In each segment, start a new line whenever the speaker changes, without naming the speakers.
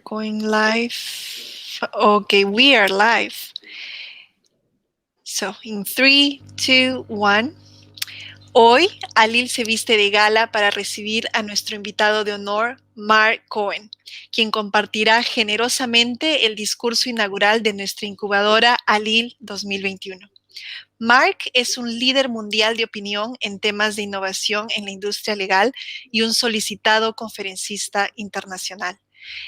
Going live. Okay, we are live. So, in 3, 2, 1. Hoy, ALIL se viste de gala para recibir a nuestro invitado de honor, Mark Cohen, quien compartirá generosamente el discurso inaugural de nuestra incubadora ALIL 2021. Mark es un líder mundial de opinión en temas de innovación en la industria legal y un solicitado conferencista internacional.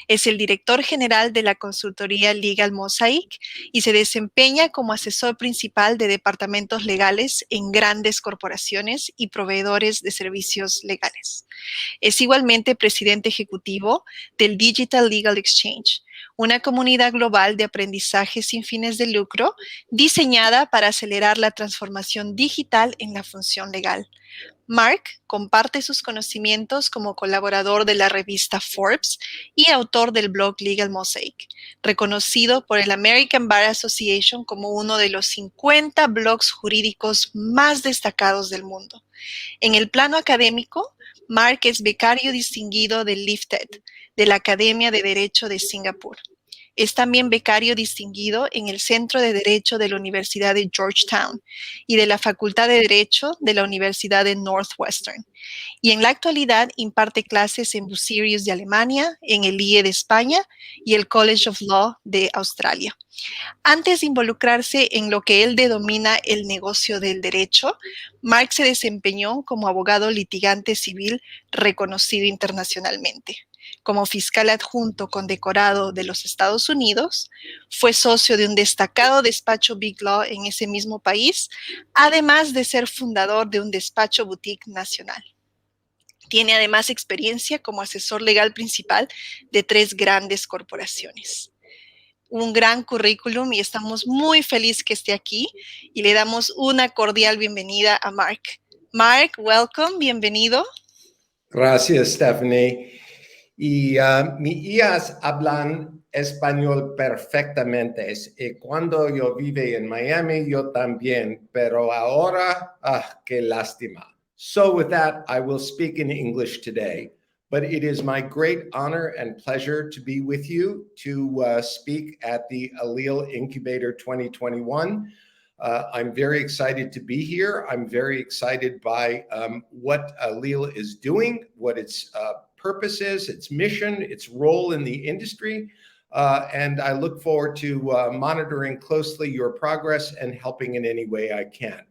Es el director general de la consultoría Legal Mosaic y se desempeña como asesor principal de departamentos legales en grandes corporaciones y proveedores de servicios legales. Es igualmente presidente ejecutivo del Digital Legal Exchange, una comunidad global de aprendizaje sin fines de lucro diseñada para acelerar la transformación digital en la función legal. Mark comparte sus conocimientos como colaborador de la revista Forbes y autor del blog Legal Mosaic, reconocido por el American Bar Association como uno de los 50 blogs jurídicos más destacados del mundo. En el plano académico, Mark es becario distinguido del LIFTED, de la Academia de Derecho de Singapur. Es también becario distinguido en el Centro de Derecho de la Universidad de Georgetown y de la Facultad de Derecho de la Universidad de Northwestern. Y en la actualidad imparte clases en Bucerius de Alemania, en el IE de España y el College of Law de Australia. Antes de involucrarse en lo que él denomina el negocio del derecho, Mark se desempeñó como abogado litigante civil reconocido internacionalmente. Como fiscal adjunto condecorado de los Estados Unidos, fue socio de un destacado despacho Big Law en ese mismo país, además de ser fundador de un despacho boutique nacional. Tiene además experiencia como asesor legal principal de 3 grandes corporaciones. Un gran currículum y estamos muy felices que esté aquí y le damos una cordial bienvenida a Mark. Mark, welcome, bienvenido.
Gracias, Stephanie. Y mis hijas hablan español perfectamente. Cuando yo vive en Miami, yo también, pero ahora, qué lástima. So with that, I will speak in English today. But it is my great honor and pleasure to be with you to speak at the ALIL Incubator 2021. I'm very excited to be here. I'm very excited by what ALIL is doing, what its purpose is, its mission, its role in the industry. And I look forward to monitoring closely your progress and helping in any way I can.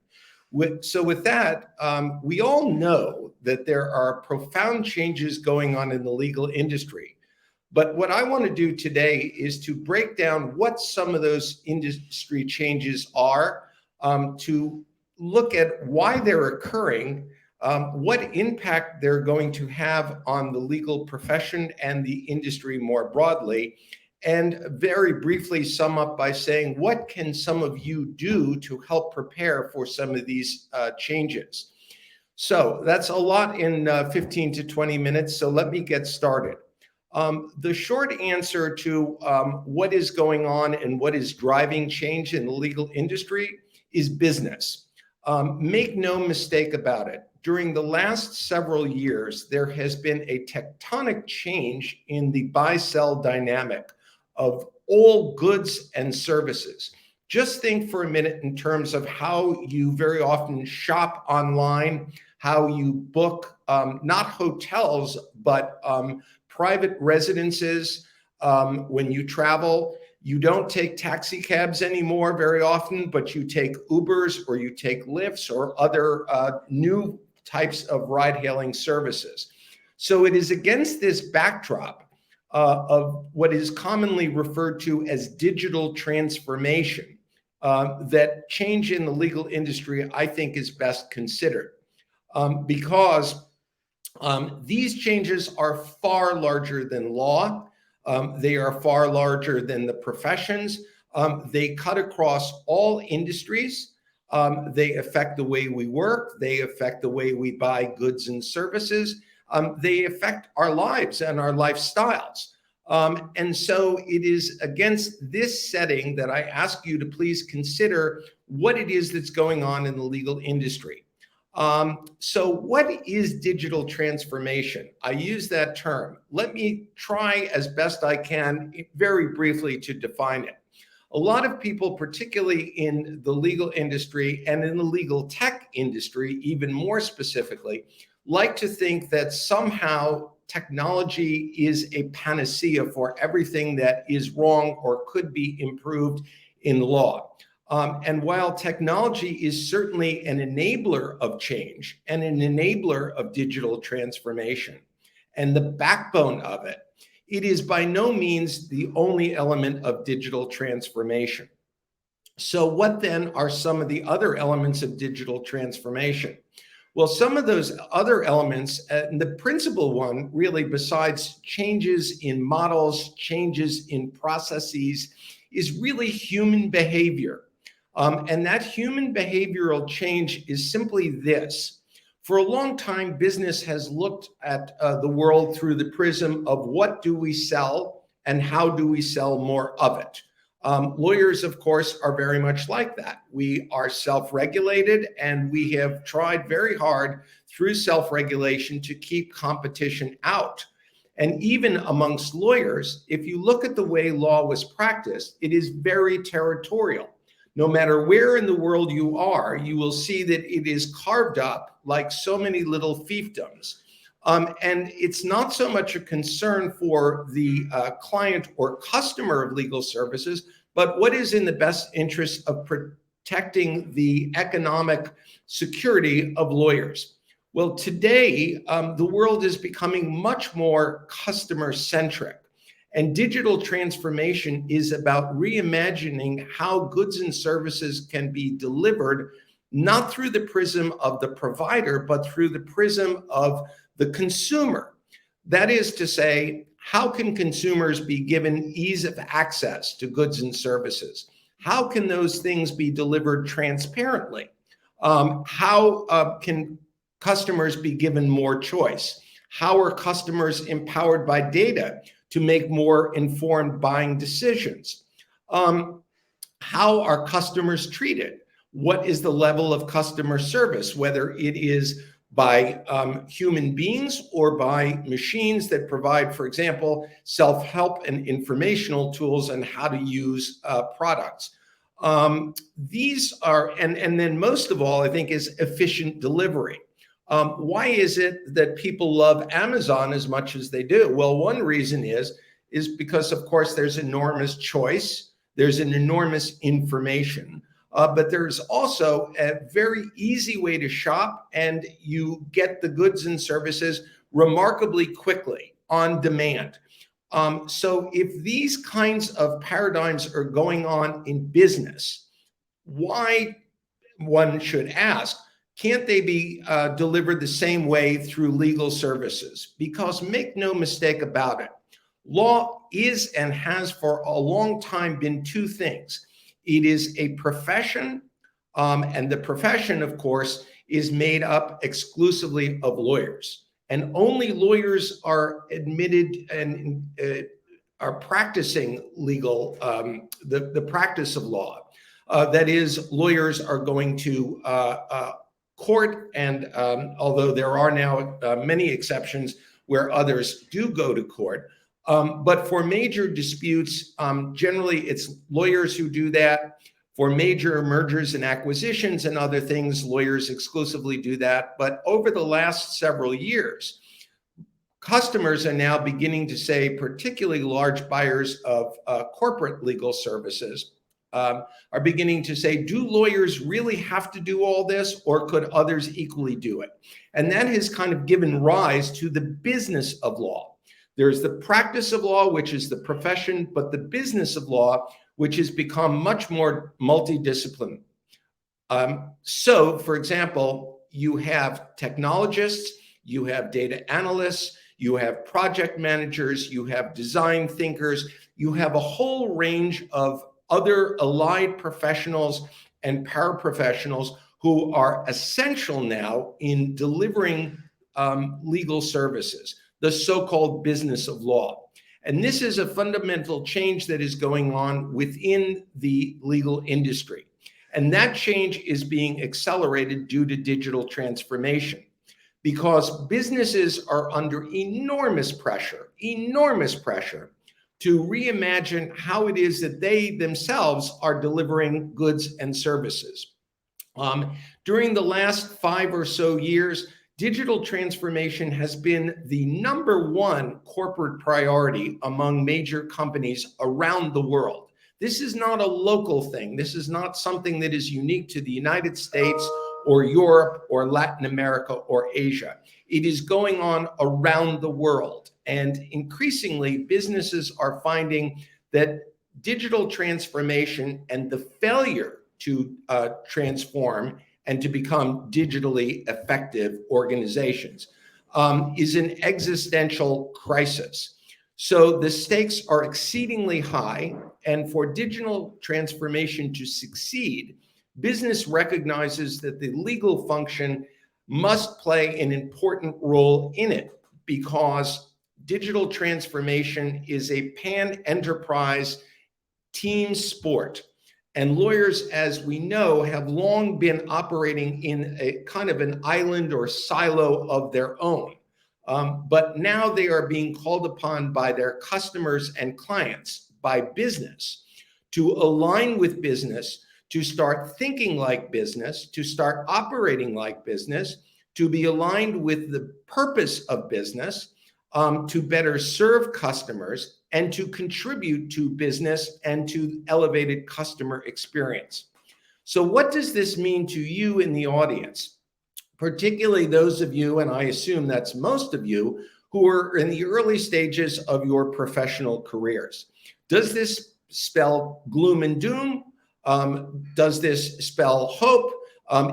So with that, we all know that there are profound changes going on in the legal industry. But what I want to do today is to break down what some of those industry changes are, to look at why they're occurring, what impact they're going to have on the legal profession and the industry more broadly, and very briefly sum up by saying, what can some of you do to help prepare for some of these changes? So that's a lot in 15 to 20 minutes, so let me get started. The short answer to what is going on and what is driving change in the legal industry is business. Make no mistake about it. During the last several years, there has been a tectonic change in the buy-sell dynamic of all goods and services. Just think for a minute in terms of how you very often shop online, how you book not hotels, but private residences when you travel. You don't take taxi cabs anymore very often, but you take Ubers or you take Lyfts or other new types of ride-hailing services. So it is against this backdrop of what is commonly referred to as digital transformation that change in the legal industry, I think, is best considered. Because these changes are far larger than law. They are far larger than the professions. They cut across all industries. They affect the way we work. They affect the way we buy goods and services. They affect our lives and our lifestyles. And so it is against this setting that I ask you to please consider what it is that's going on in the legal industry. So what is digital transformation? I use that term. Let me try as best I can very briefly to define it. A lot of people, particularly in the legal industry and in the legal tech industry, even more specifically, like to think that somehow technology is a panacea for everything that is wrong or could be improved in law. And while technology is certainly an enabler of change and an enabler of digital transformation and the backbone of it, it is by no means the only element of digital transformation. So what then are some of the other elements of digital transformation? Well, some of those other elements, and the principal one really, besides changes in models, changes in processes, is really human behavior. And that human behavioral change is simply this. For a long time, business has looked at the world through the prism of what do we sell and how do we sell more of it. Lawyers, of course, are very much like that. We are self-regulated, and we have tried very hard through self-regulation to keep competition out. And even amongst lawyers, if you look at the way law was practiced, it is very territorial. No matter where in the world you are, you will see that it is carved up like so many little fiefdoms. And it's not so much a concern for the client or customer of legal services, but what is in the best interest of protecting the economic security of lawyers. Well, today, the world is becoming much more customer-centric. And digital transformation is about reimagining how goods and services can be delivered, not through the prism of the provider, but through the prism of the consumer. That is to say, how can consumers be given ease of access to goods and services? How can those things be delivered transparently? How can customers be given more choice? How are customers empowered by data to make more informed buying decisions? How are customers treated? What is the level of customer service, whether it is by human beings or by machines that provide, for example, self-help and informational tools on how to use products? These are, and then most of all, I think, is efficient delivery. Why is it that people love Amazon as much as they do? Well, one reason is because, of course, there's enormous choice. There's an enormous information. But there's also a very easy way to shop, and you get the goods and services remarkably quickly on demand. So if these kinds of paradigms are going on in business, why, one should ask, can't they be delivered the same way through legal services? Because make no mistake about it, law is and has for a long time been two things. It is a profession, and the profession, of course, is made up exclusively of lawyers. And only lawyers are admitted and are practicing legal, the practice of law. That is, lawyers are going to court, and although there are now many exceptions where others do go to court, but for major disputes, generally it's lawyers who do that. For major mergers and acquisitions and other things, lawyers exclusively do that. But over the last several years, customers are now beginning to say, particularly large buyers of corporate legal services, are beginning to say, do lawyers really have to do all this, or could others equally do it? And that has kind of given rise to the business of law. There's the practice of law, which is the profession, but the business of law, which has become much more multidisciplinary. So, for example, you have technologists, you have data analysts, you have project managers, you have design thinkers, you have a whole range of other allied professionals and paraprofessionals who are essential now in delivering legal services, the so-called business of law. And this is a fundamental change that is going on within the legal industry. And that change is being accelerated due to digital transformation, because businesses are under enormous pressure to reimagine how it is that they themselves are delivering goods and services. During the last 5 or so years, digital transformation has been the #1 corporate priority among major companies around the world. This is not a local thing. This is not something that is unique to the United States or Europe or Latin America or Asia. It is going on around the world. And increasingly, businesses are finding that digital transformation and the failure to transform and to become digitally effective organizations is an existential crisis. So the stakes are exceedingly high, and for digital transformation to succeed, business recognizes that the legal function must play an important role in it, because digital transformation is a pan-enterprise team sport. And lawyers, as we know, have long been operating in a kind of an island or silo of their own. But now they are being called upon by their customers and clients, by business, to align with business, to start thinking like business, to start operating like business, to be aligned with the purpose of business, to better serve customers, and to contribute to business and to elevated customer experience. So what does this mean to you in the audience, particularly those of you, and I assume that's most of you, who are in the early stages of your professional careers? Does this spell gloom and doom? Does this spell hope?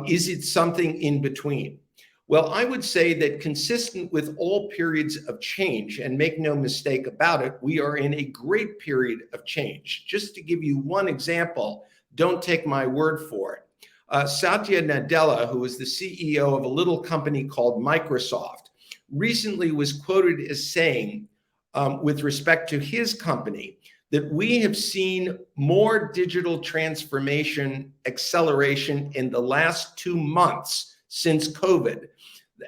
Is it something in between? Well, I would say that, consistent with all periods of change, and make no mistake about it, we are in a great period of change. Just to give you one example, don't take my word for it. Satya Nadella, who is the CEO of a little company called Microsoft, recently was quoted as saying, with respect to his company, that we have seen more digital transformation acceleration in the last 2 months since COVID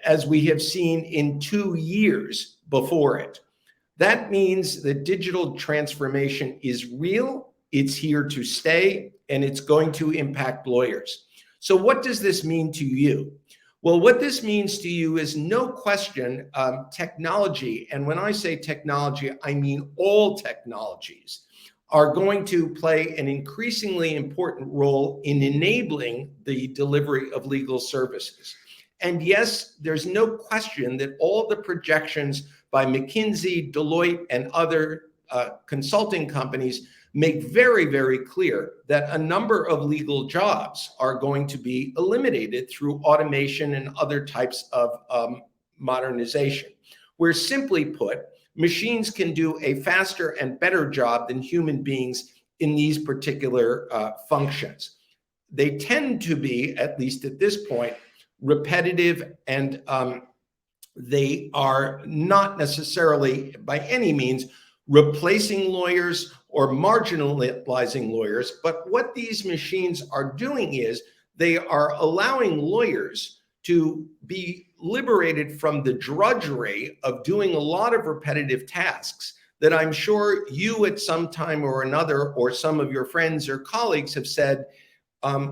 as we have seen in 2 years before it. That means that digital transformation is real, it's here to stay, and it's going to impact lawyers. So what does this mean to you? Well, what this means to you is, no question, technology, and when I say technology, I mean all technologies, are going to play an increasingly important role in enabling the delivery of legal services. And yes, there's no question that all the projections by McKinsey, Deloitte, and other consulting companies make very, very clear that a number of legal jobs are going to be eliminated through automation and other types of modernization, where, simply put, machines can do a faster and better job than human beings in these particular functions. They tend to be, at least at this point, repetitive, and they are not necessarily by any means replacing lawyers or marginalizing lawyers. But what these machines are doing is they are allowing lawyers to be liberated from the drudgery of doing a lot of repetitive tasks that I'm sure you at some time or another, or some of your friends or colleagues, have said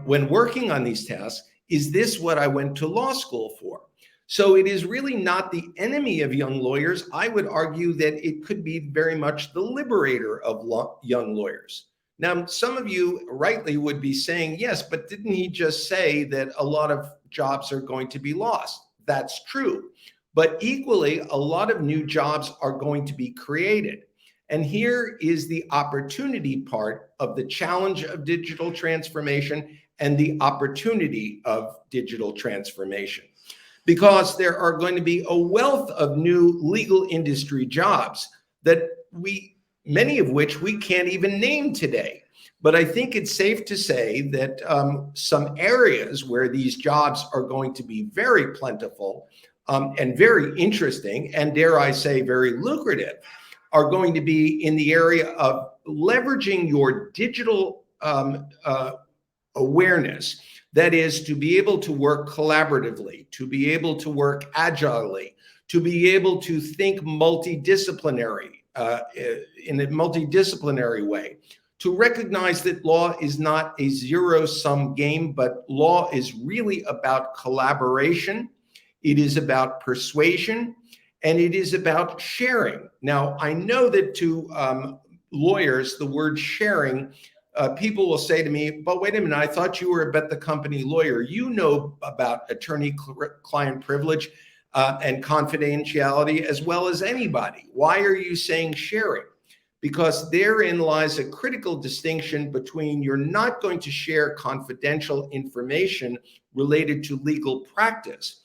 when working on these tasks, is this what I went to law school for? So it is really not the enemy of young lawyers. I would argue that it could be very much the liberator of young lawyers. Now, some of you rightly would be saying, yes, but didn't he just say that a lot of jobs are going to be lost? That's true. But equally, a lot of new jobs are going to be created. And here is the opportunity part of the challenge of digital transformation and the opportunity of digital transformation. Because there are going to be a wealth of new legal industry jobs that many of which we can't even name today. But I think it's safe to say that some areas where these jobs are going to be very plentiful and very interesting, and dare I say very lucrative, are going to be in the area of leveraging your digital awareness. That is, to be able to work collaboratively, to be able to work agilely, to be able to think multidisciplinary, in a multidisciplinary way, to recognize that law is not a zero-sum game, but law is really about collaboration. It is about persuasion, and it is about sharing. Now, I know that to lawyers, the word sharing, people will say to me, but wait a minute, I thought you were a bet the company lawyer. You know about attorney-client privilege and confidentiality as well as anybody. Why are you saying sharing? Because therein lies a critical distinction between you're not going to share confidential information related to legal practice,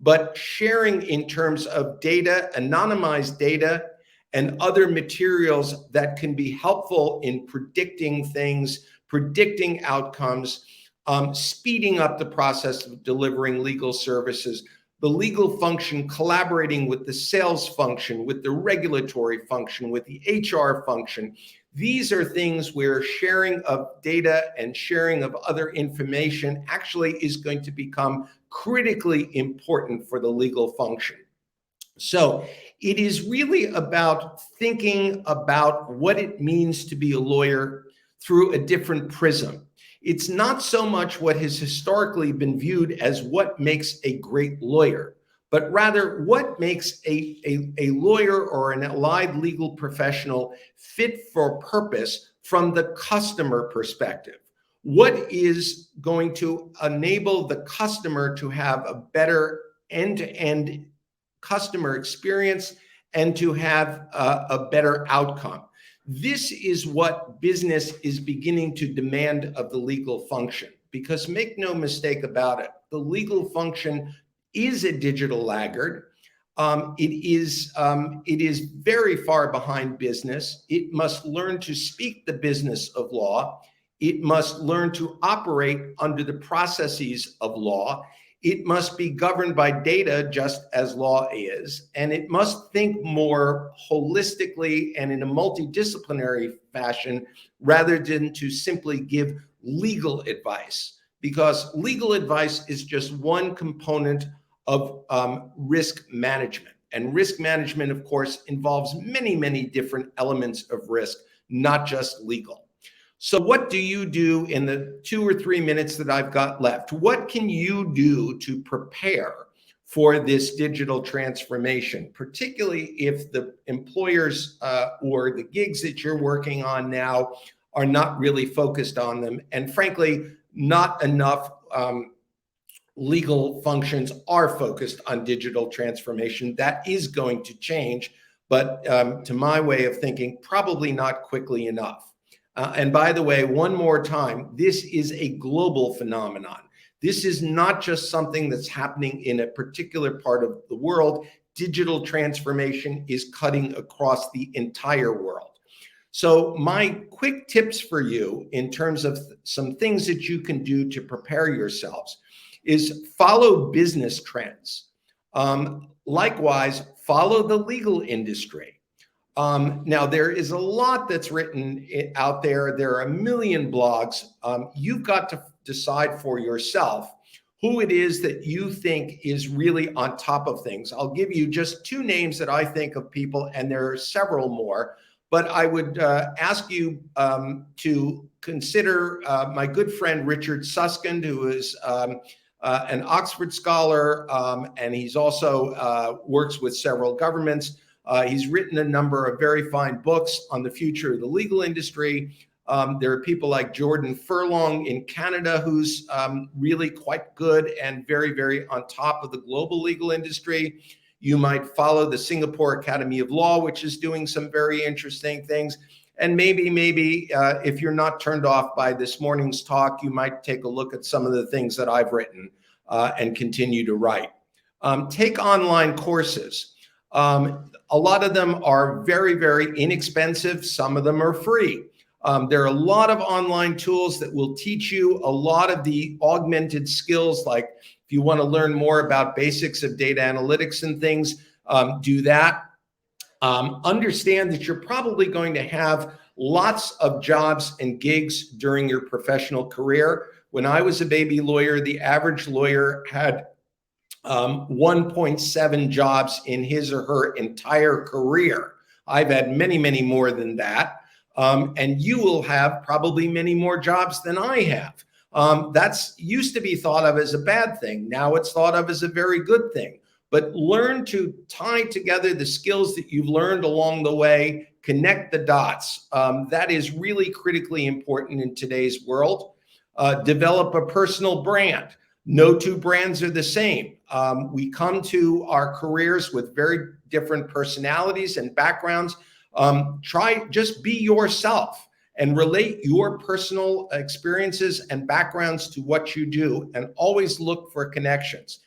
but sharing in terms of data, anonymized data, and other materials that can be helpful in predicting things, predicting outcomes, speeding up the process of delivering legal services, the legal function collaborating with the sales function, with the regulatory function, with the HR function. These are things where sharing of data and sharing of other information actually is going to become critically important for the legal function. So it is really about thinking about what it means to be a lawyer through a different prism. It's not so much what has historically been viewed as what makes a great lawyer, but rather what makes a lawyer or an allied legal professional fit for purpose from the customer perspective. What is going to enable the customer to have a better end-to-end customer experience and to have a better outcome? This is what business is beginning to demand of the legal function, because make no mistake about it, the legal function is a digital laggard. It is very far behind business. It must learn to speak the business of law. It must learn to operate under the processes of law. It must be governed by data just as law is, and it must think more holistically and in a multidisciplinary fashion rather than to simply give legal advice, because legal advice is just one component of risk management. And risk management, of course, involves many, many different elements of risk, not just legal. So what do you do in the 2 or 3 minutes that I've got left? What can you do to prepare for this digital transformation, particularly if the employers or the gigs that you're working on now are not really focused on them? And frankly, not enough legal functions are focused on digital transformation. That is going to change, but to my way of thinking, probably not quickly enough. And by the way, one more time, this is a global phenomenon. This is not just something that's happening in a particular part of the world. Digital transformation is cutting across the entire world. So my quick tips for you in terms of some things that you can do to prepare yourselves is follow business trends. Likewise, follow the legal industry. Now, there is a lot that's written out there. There are a million blogs. You've got to decide for yourself who it is that you think is really on top of things. I'll give you just 2 names that I think of people, and there are several more, but I would ask you to consider my good friend Richard Susskind, who is an Oxford scholar, and he's also works with several governments. He's written a number of very fine books on the future of the legal industry. There are people like Jordan Furlong in Canada, who's really quite good and very, very on top of the global legal industry. You might follow the Singapore Academy of Law, which is doing some very interesting things. And maybe if you're not turned off by this morning's talk, you might take a look at some of the things that I've written and continue to write. Take online courses. A lot of them are very, very inexpensive. Some of them are free. There are a lot of online tools that will teach you a lot of the augmented skills, like if you want to learn more about basics of data analytics and things, do that. Understand that you're probably going to have lots of jobs and gigs during your professional career When I was a baby lawyer, the average lawyer had 1.7 jobs in his or her entire career. I've had many, many more than that. And you will have probably many more jobs than I have. That's used to be thought of as a bad thing. Now it's thought of as a very good thing. But learn to tie together the skills that you've learned along the way, connect the dots. That is really critically important in today's world. Develop a personal brand. No two brands are the same. We come to our careers with very different personalities and backgrounds. Just be yourself and relate your personal experiences and backgrounds to what you do, and always look for connections.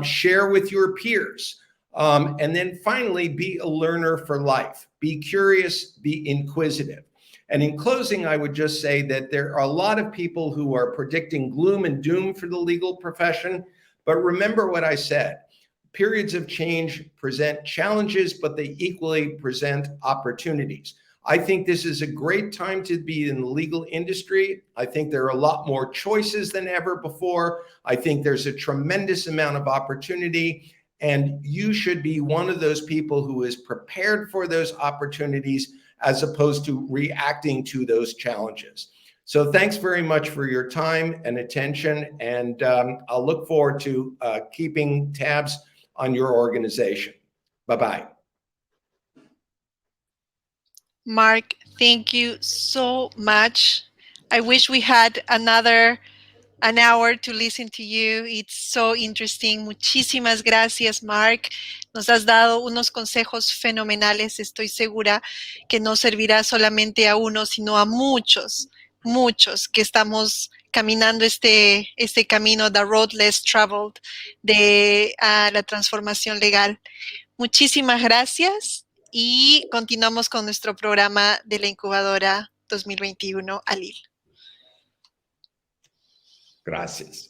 Share with your peers. And then finally, be a learner for life. Be curious, be inquisitive. And in closing, I would just say that there are a lot of people who are predicting gloom and doom for the legal profession. But remember what I said. Periods of change present challenges, but they equally present opportunities. I think this is a great time to be in the legal industry. I think there are a lot more choices than ever before. I think there's a tremendous amount of opportunity, and you should be one of those people who is prepared for those opportunities as opposed to reacting to those challenges. So thanks very much for your time and attention, and I'll look forward to keeping tabs on your organization. Bye-bye.
Mark, thank you so much. I wish we had an hour to listen to you. It's so interesting. Muchísimas gracias, Mark. Nos has dado unos consejos fenomenales. Estoy segura que no servirá solamente a uno, sino a muchos, muchos que estamos caminando este camino, the road less traveled, de la transformación legal. Muchísimas gracias y continuamos con nuestro programa de la Incubadora 2021 ALIL.
Gracias.